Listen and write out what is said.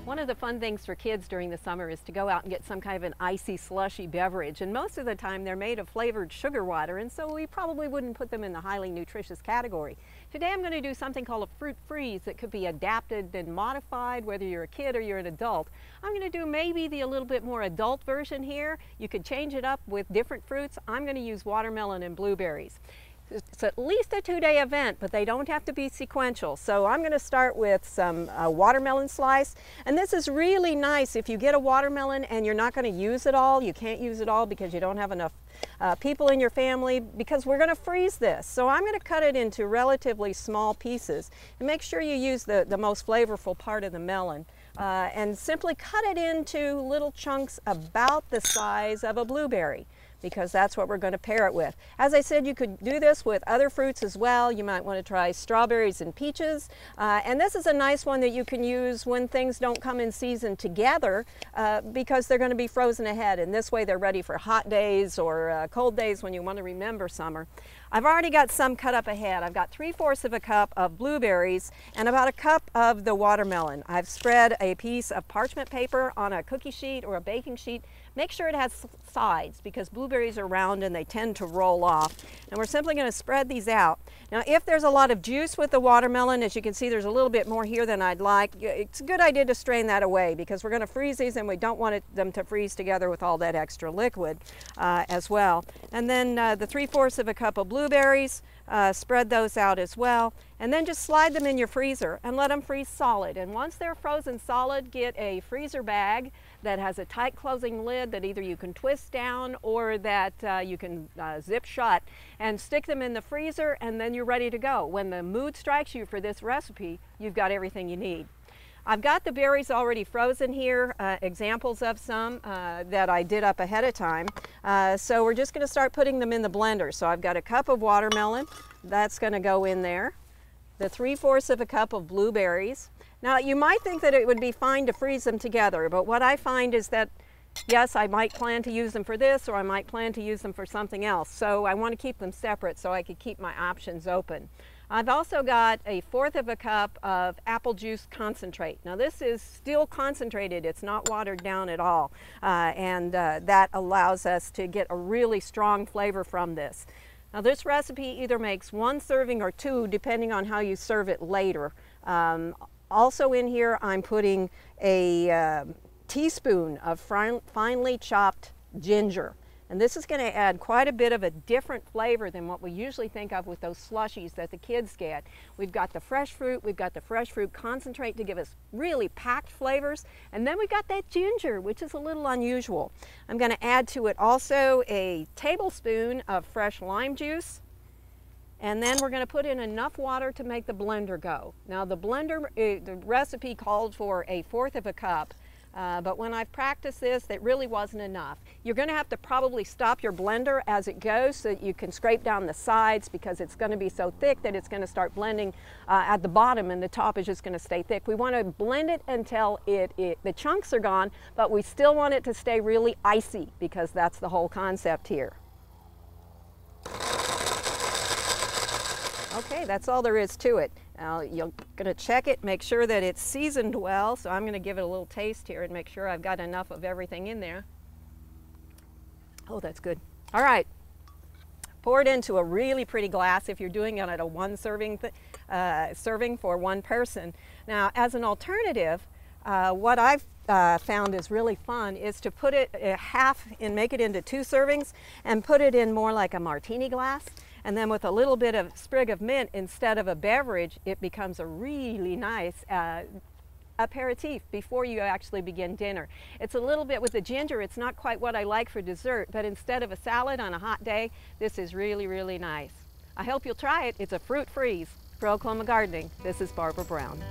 One of the fun things for kids during the summer is to go out and get some kind of an icy, slushy beverage, and most of the time they're made of flavored sugar water, and so we probably wouldn't put them in the highly nutritious category. Today I'm going to do something called a fruit freeze that could be adapted and modified whether you're a kid or you're an adult. I'm going to do maybe the a little bit more adult version here. You could change it up with different fruits. I'm going to use watermelon and blueberries. It's at least a 2-day event, but they don't have to be sequential. So I'm going to start with some watermelon slice. And this is really nice if you get a watermelon and you're not going to use it all. You can't use it all because you don't have enough people in your family, because we're going to freeze this. So I'm going to cut it into relatively small pieces. And make sure you use the most flavorful part of the melon. And simply cut it into little chunks about the size of a blueberry, because that's what we're going to pair it with. As I said, you could do this with other fruits as well. You might want to try strawberries and peaches. And this is a nice one that you can use when things don't come in season together, because they're going to be frozen ahead. And this way they're ready for hot days or cold days when you want to remember summer. I've already got some cut up ahead. I've got 3/4 of a cup of blueberries and about a cup of the watermelon. I've spread a piece of parchment paper on a cookie sheet or a baking sheet. Make sure it has sides, because blueberries are round and they tend to roll off. And we're simply going to spread these out. Now, if there's a lot of juice with the watermelon, as you can see, there's a little bit more here than I'd like. It's a good idea to strain that away, because we're going to freeze these and we don't want them to freeze together with all that extra liquid as well. And then the 3/4 of a cup of blueberries, spread those out as well. And then just slide them in your freezer and let them freeze solid. And once they're frozen solid, get a freezer bag that has a tight closing lid that either you can twist down or that you can zip shut, and stick them in the freezer, and then you're ready to go. When the mood strikes you for this recipe, you've got everything you need. I've got the berries already frozen here, examples of some that I did up ahead of time. So we're just going to start putting them in the blender. So I've got a cup of watermelon, that's going to go in there. The 3/4 of a cup of blueberries. Now, you might think that it would be fine to freeze them together, but what I find is that, yes, I might plan to use them for this, or I might plan to use them for something else. So I want to keep them separate so I could keep my options open. I've also got a 1/4 of a cup of apple juice concentrate. Now, this is still concentrated. It's not watered down at all. That allows us to get a really strong flavor from this. Now, this recipe either makes 1 serving or 2, depending on how you serve it later. Also in here, I'm putting a teaspoon of finely chopped ginger. And this is going to add quite a bit of a different flavor than what we usually think of with those slushies that the kids get. We've got the fresh fruit, we've got the fresh fruit concentrate to give us really packed flavors, and then we've got that ginger, which is a little unusual. I'm going to add to it also a tablespoon of fresh lime juice, and then we're going to put in enough water to make the blender go. Now, the blender, the recipe called for a 1/4 of a cup. But when I've practiced this, it really wasn't enough. You're going to have to probably stop your blender as it goes so that you can scrape down the sides, because it's going to be so thick that it's going to start blending at the bottom, and the top is just going to stay thick. We want to blend it until the chunks are gone, but we still want it to stay really icy, because that's the whole concept here. Okay, that's all there is to it. Now, you're going to check it, make sure that it's seasoned well. So I'm going to give it a little taste here and make sure I've got enough of everything in there. Oh, that's good. All right. Pour it into a really pretty glass if you're doing it at a 1 serving serving for 1 person. Now, as an alternative, what I've found is really fun is to put it half and make it into 2 servings and put it in more like a martini glass. And then with a little bit of sprig of mint instead of a beverage, it becomes a really nice aperitif before you actually begin dinner. It's a little bit with the ginger, it's not quite what I like for dessert, but instead of a salad on a hot day, this is really, really nice. I hope you'll try it. It's a fruit freeze. For Oklahoma Gardening, this is Barbara Brown.